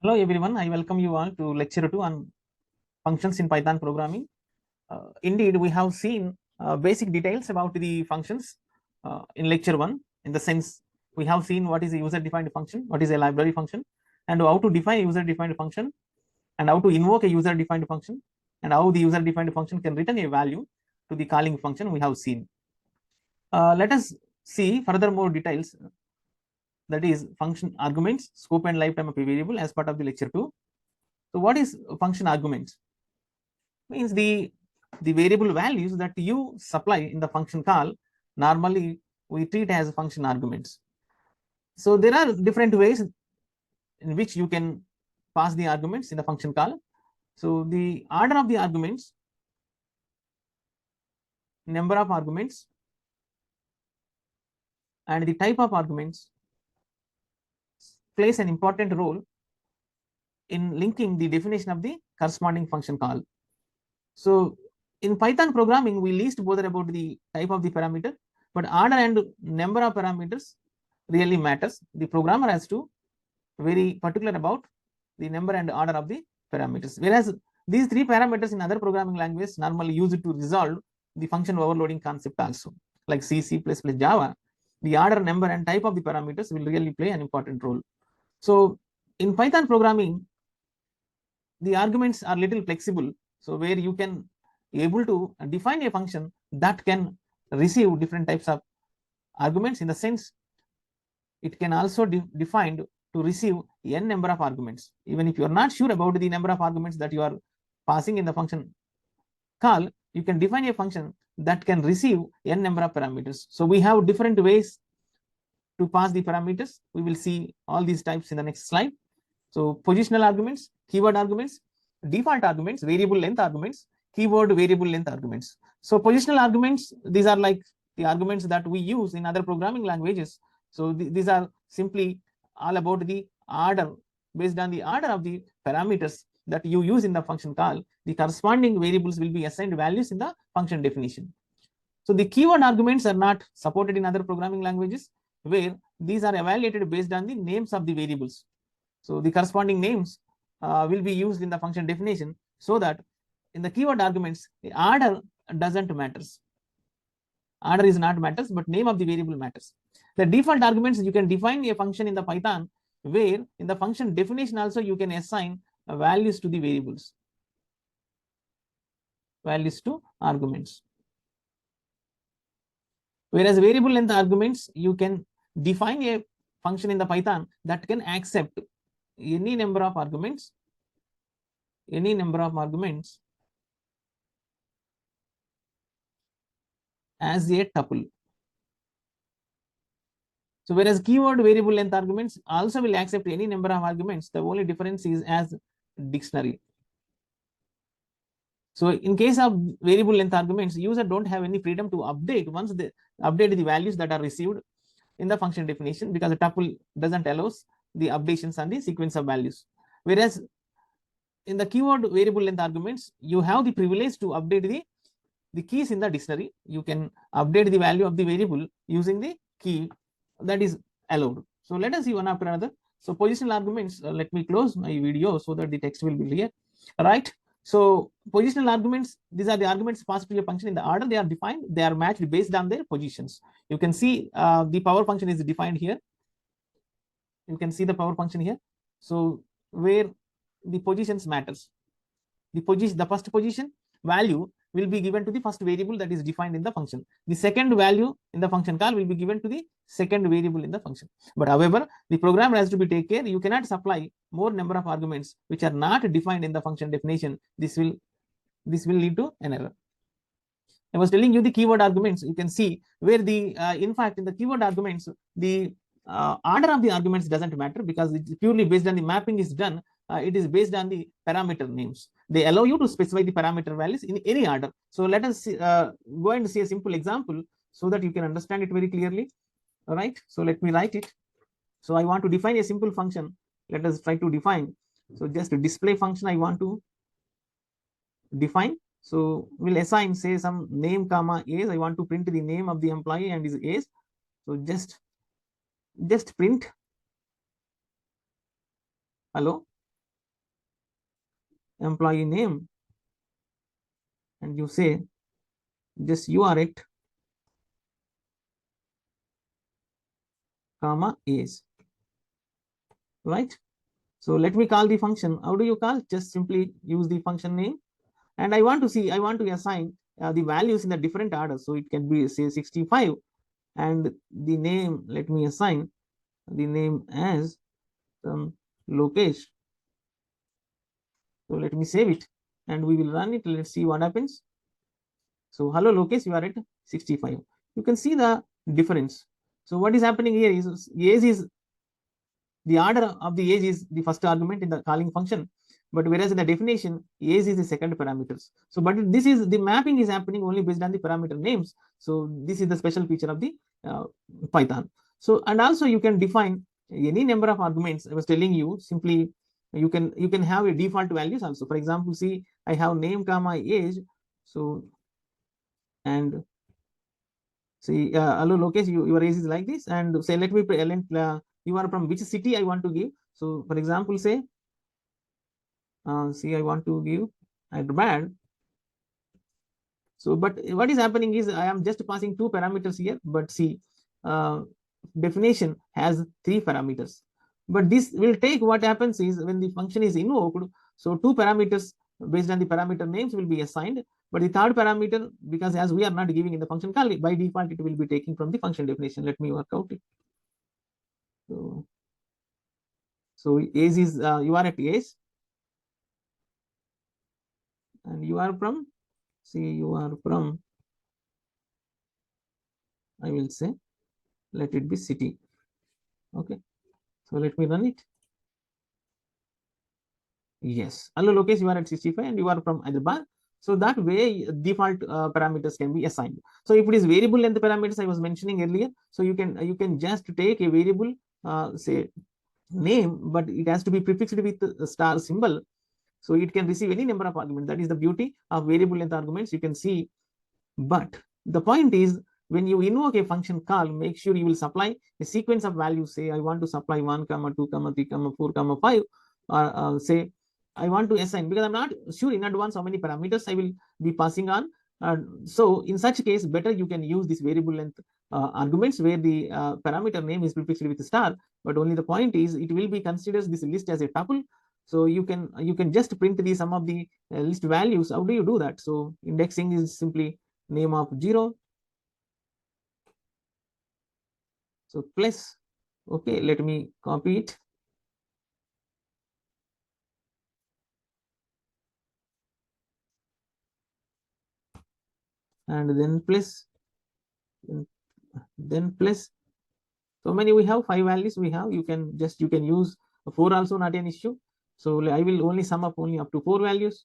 Hello everyone, I welcome you all to lecture 2 on functions in Python programming. Indeed, we have seen basic details about the functions in lecture 1. In the sense, we have seen what is a user-defined function, what is a library function, and how to define a user-defined function, and how to invoke a user-defined function, and how the user-defined function can return a value to the calling function we have seen. Let us see further more details, that is function arguments, scope and lifetime of a variable as part of the lecture 2. So what is function arguments? Means the variable values that you supply in the function call, normally we treat as function arguments. So there are different ways in which you can pass the arguments in the function call. So the order of the arguments, number of arguments, and the type of arguments plays an important role in linking the definition of the corresponding function call. So in Python programming, we least bother about the type of the parameter, but order and number of parameters really matters. The programmer has to very particular about the number and order of the parameters. Whereas these three parameters in other programming languages normally used to resolve the function overloading concept also, like C, C++, Java. The order, number, and type of the parameters will really play an important role. So in Python programming, the arguments are little flexible, so where you can able to define a function that can receive different types of arguments. In the sense, it can also defined to receive n number of arguments. Even if you are not sure about the number of arguments that you are passing in the function call, you can define a function that can receive n number of parameters. So we have different ways to pass the parameters. We will see all these types in the next slide. So positional arguments, keyword arguments, default arguments, variable length arguments, keyword variable length arguments. So positional arguments, these are like the arguments that we use in other programming languages. So these are simply all about the order. Based on the order of the parameters that you use in the function call, the corresponding variables will be assigned values in the function definition. So the keyword arguments are not supported in other programming languages, where these are evaluated based on the names of the variables. So the corresponding names will be used in the function definition, so that in the keyword arguments, the order doesn't matters. Order is not matters, but name of the variable matters. The default arguments, you can define a function in the Python, where in the function definition also you can assign values to the variables, values to arguments. Whereas variable length arguments, you can define a function in the Python that can accept any number of arguments, as a tuple. So whereas keyword variable length arguments also will accept any number of arguments, the only difference is as dictionary. So in case of variable length arguments, user don't have any freedom to update once they update the values that are received in the function definition, because the tuple doesn't allow the updations on the sequence of values. Whereas in the keyword variable length arguments, you have the privilege to update the keys in the dictionary. You can update the value of the variable using the key that is allowed. So let us see one after another. So positional arguments, let me close my video so that the text will be clear. Right. So positional arguments, these are the arguments passed to a function in the order they are defined. They are matched based on their positions. You can see the power function is defined here. You can see the power function here. So where the positions matters, the first position value will be given to the first variable that is defined in the function. The second value in the function call will be given to the second variable in the function. But however, the programmer has to be take care. You cannot supply more number of arguments which are not defined in the function definition. This will lead to an error. I was telling you the keyword arguments. You can see where the in fact in the keyword arguments, the order of the arguments doesn't matter, because it's purely based on the mapping is done. It is based on the parameter names. They allow you to specify the parameter values in any order. So let us go and see a simple example so that you can understand it very clearly. All right. So let me write it. So I want to define a simple function. Let us try to define. So just a display function I want to define. So we'll assign, say, some name comma age. I want to print the name of the employee and his age. So just print hello. employee name, and you say just you are it, comma age, right? So let me call the function. How do you call? Just simply use the function name, and I want to assign the values in a different order. So it can be say 65, and the name, let me assign the name as Lokesh. So let me save it and we will run it. Let's see what happens. So hello Lokesh, you are at 65. You can see the difference. So what is happening here is age is the order of the age is the first argument in the calling function, but whereas in the definition age is the second parameters. So but this is the mapping is happening only based on the parameter names. So this is the special feature of the Python. So and also you can define any number of arguments. I was telling you, simply you can have a default values also. For example, see, I have name comma age. So and see, hello Lokesh, your age is like this, and say let me you are from which city I want to give. So for example, say see, I want to give Hyderabad. So but what is happening is I am just passing two parameters here, but see, uh, definition has three parameters. But this will take, what happens is when the function is invoked, so two parameters based on the parameter names will be assigned, but the third parameter, because as we are not giving in the function call, by default it will be taking from the function definition. Let me work out it. So age is you are at age, and you are from, see, you are from, I will say, let it be city. Okay, so let me run it. Yes, hello Lokesh, you are at 65 and you are from Hyderabad. So that way default parameters can be assigned. So if it is variable length parameters I was mentioning earlier, so you can just take a variable, say name, but it has to be prefixed with a star symbol. So it can receive any number of arguments. That is the beauty of variable length arguments. You can see, but the point is, when you invoke a function call, make sure you will supply a sequence of values. Say I want to supply 1, 2, 3, 4, 5, or say I want to assign, because I'm not sure in advance how many parameters I will be passing on. So in such case, better you can use this variable length arguments where the parameter name is prefixed with a star. But only the point is, it will be considers this list as a tuple. So you can just print the sum of the list values. How do you do that? So indexing is simply name of 0. So plus, okay, let me copy it. And then plus, then plus. So many we have, 5 values we have. You can use 4 also, not an issue. So I will only sum up only up to 4 values.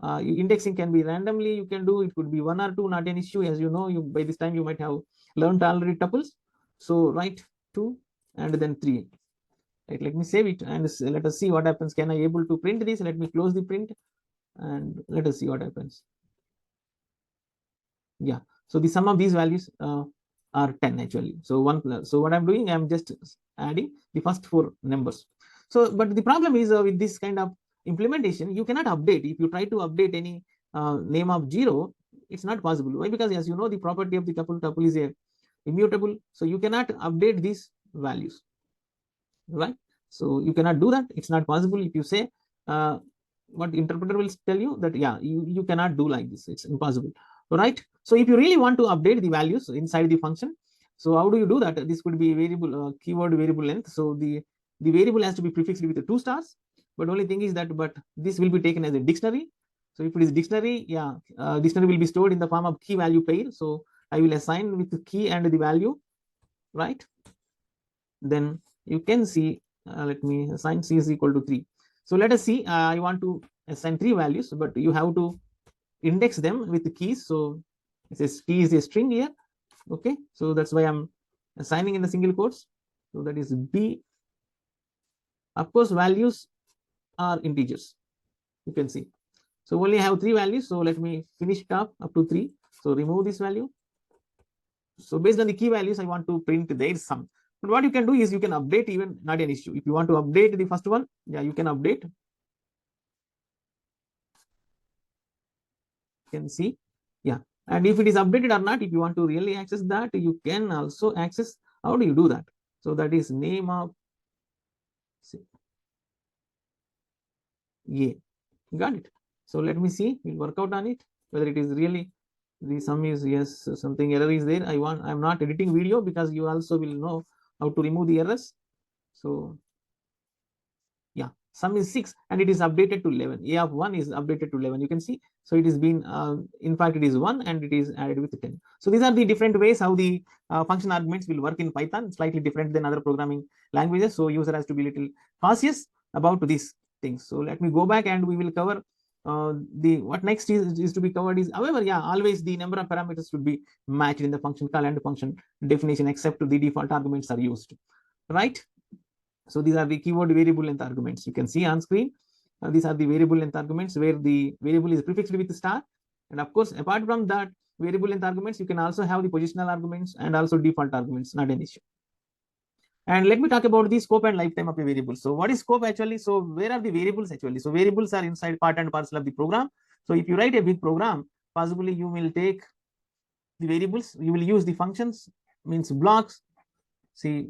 Indexing can be randomly, you can do, it could be 1 or 2, not an issue. As you know, you by this time you might have learned already tuples. So write 2 and then 3. Right, let me save it and let us see what happens. Can I able to print this? Let me close the print and let us see what happens. Yeah, so the sum of these values are 10 actually. So what I'm doing, I'm just adding the first 4 numbers. So but the problem is with this kind of implementation, you cannot update. If you try to update any name of 0, it's not possible. Why? Because as you know, the property of the tuple is a immutable, so you cannot update these values, right? So you cannot do that. It's not possible. If you say what interpreter will tell you that, yeah, you cannot do like this, it's impossible, right? So if you really want to update the values inside the function, so how do you do that? This could be variable keyword variable length. So the variable has to be prefixed with the 2 stars, but only thing is that, but this will be taken as a dictionary. So if it is dictionary, yeah, dictionary will be stored in the form of key value pair. So I will assign with the key and the value, right? Then you can see, let me assign c is equal to 3. So let us see, I want to assign 3 values, but you have to index them with the keys. So it says key is a string here. Okay, so that's why I'm assigning in the single quotes. So that is b. Of course, values are integers, you can see. So only have 3 values. So let me finish it up to 3. So remove this value. So based on the key values, I want to print their sum. But what you can do is you can update, even not an issue. If you want to update the first one, yeah, you can update. can see. Yeah. And if it is updated or not, if you want to really access that, you can also access. How do you do that? So that is name of A. Got it. So let me see. We'll work out on it whether it is really the sum is yes, something error is there. I'm not editing video because you also will know how to remove the errors. So yeah, sum is 6 and it is updated to 11. A of 1 is updated to 11. You can see. So it is been, in fact, it is 1 and it is added with 10. So these are the different ways how the function arguments will work in Python, slightly different than other programming languages. So user has to be a little cautious about these things. So let me go back and we will cover the what next is to be covered is, however, yeah, always the number of parameters should be matched in the function call and function definition, except the default arguments are used, right? So these are the keyword variable length arguments. You can see on screen. These are the variable length arguments where the variable is prefixed with star. And of course, apart from that variable length arguments, you can also have the positional arguments and also default arguments, not an issue. And let me talk about the scope and lifetime of a variable. So what is scope actually? So where are the variables actually? So variables are inside part and parcel of the program. So if you write a big program, possibly you will take the variables, you will use the functions, means blocks. See,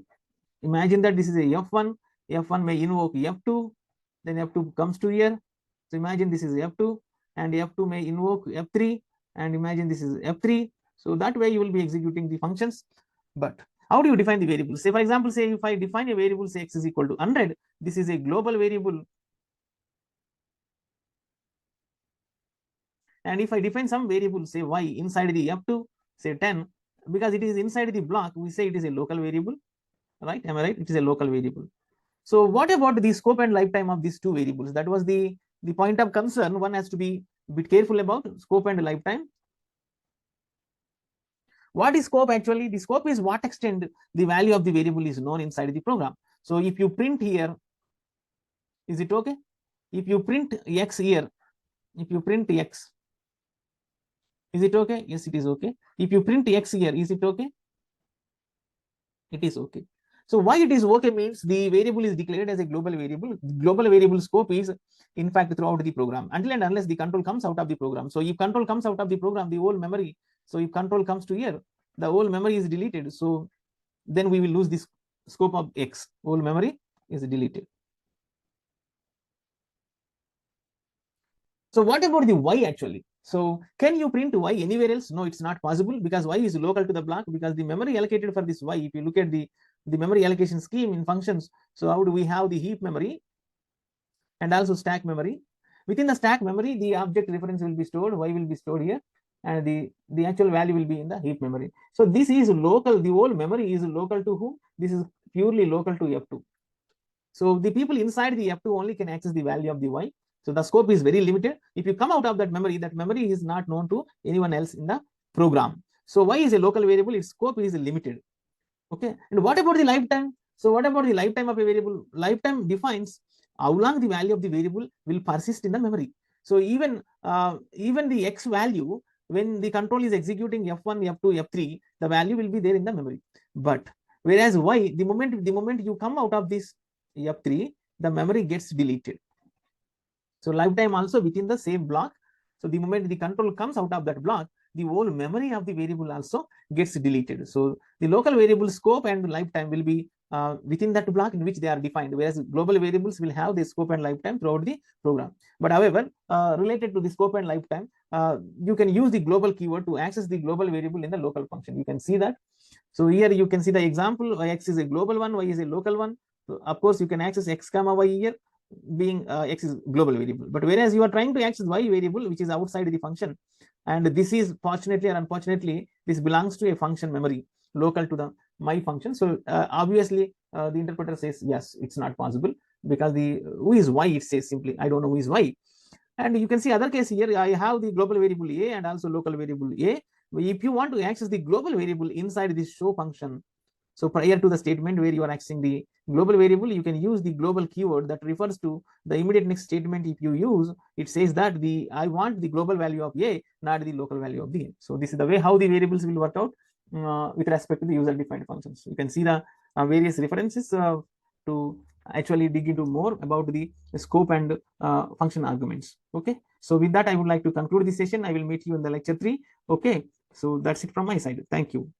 imagine that this is a F1, F1 may invoke F2, then F2 comes to here. So imagine this is F2 and F2 may invoke F3, and imagine this is F3. So that way you will be executing the functions. But how do you define the variable? Say, for example, say if I define a variable, say x is equal to 100, this is a global variable. And if I define some variable, say y inside the F2, say 10, because it is inside the block, we say it is a local variable, right? Am I right? It is a local variable. So what about the scope and lifetime of these two variables? That was the point of concern. One has to be a bit careful about scope and lifetime. What is scope actually? The scope is what extent the value of the variable is known inside the program. So if you print here, is it okay? If you print x here, if you print x, is it okay? Yes, it is okay. If you print x here, is it okay? It is okay. So why it is okay means the variable is declared as a global variable. Global variable scope is in fact throughout the program until and unless the control comes out of the program. So if control comes out of the program, the whole memory. So if control comes to here, the whole memory is deleted. So then we will lose this scope of x. Whole memory is deleted. So what about the y actually? So can you print y anywhere else? No, it's not possible because y is local to the block, because the memory allocated for this y, if you look at the memory allocation scheme in functions, so how do we have the heap memory and also stack memory? Within the stack memory, the object reference will be stored, y will be stored here, and the actual value will be in the heap memory. So this is local, the whole memory is local to whom? This is purely local to F2. So the people inside the F2 only can access the value of the y. So the scope is very limited. If you come out of that memory is not known to anyone else in the program. So y is a local variable, its scope is limited. Okay. And what about the lifetime? So what about the lifetime of a variable? Lifetime defines how long the value of the variable will persist in the memory. So even the x value, when the control is executing F1, F2, F3, the value will be there in the memory. But whereas y, the moment you come out of this F3, the memory gets deleted. So lifetime also within the same block. So the moment the control comes out of that block, the whole memory of the variable also gets deleted. So the local variable scope and lifetime will be within that block in which they are defined, whereas global variables will have the scope and lifetime throughout the program. But however, related to the scope and lifetime, you can use the global keyword to access the global variable in the local function. You can see that. So here you can see the example, x is a global one, y is a local one. So of course, you can access x comma y here, being x is global variable. But whereas you are trying to access y variable, which is outside the function, and this is fortunately or unfortunately, this belongs to a function memory local to the my function. So obviously, the interpreter says, yes, it's not possible, because the who is y, it says simply, I don't know who is y. And you can see other case here, I have the global variable a and also local variable a. If you want to access the global variable inside this show function, so prior to the statement where you are accessing the global variable, you can use the global keyword that refers to the immediate next statement. If you use, it says that I want the global value of a, not the local value of b. So this is the way how the variables will work out with respect to the user defined functions. You can see the various references to actually dig into more about the scope and function arguments. Okay, so with that I would like to conclude this session. I will meet you in the lecture 3. Okay, so that's it from my side. Thank you.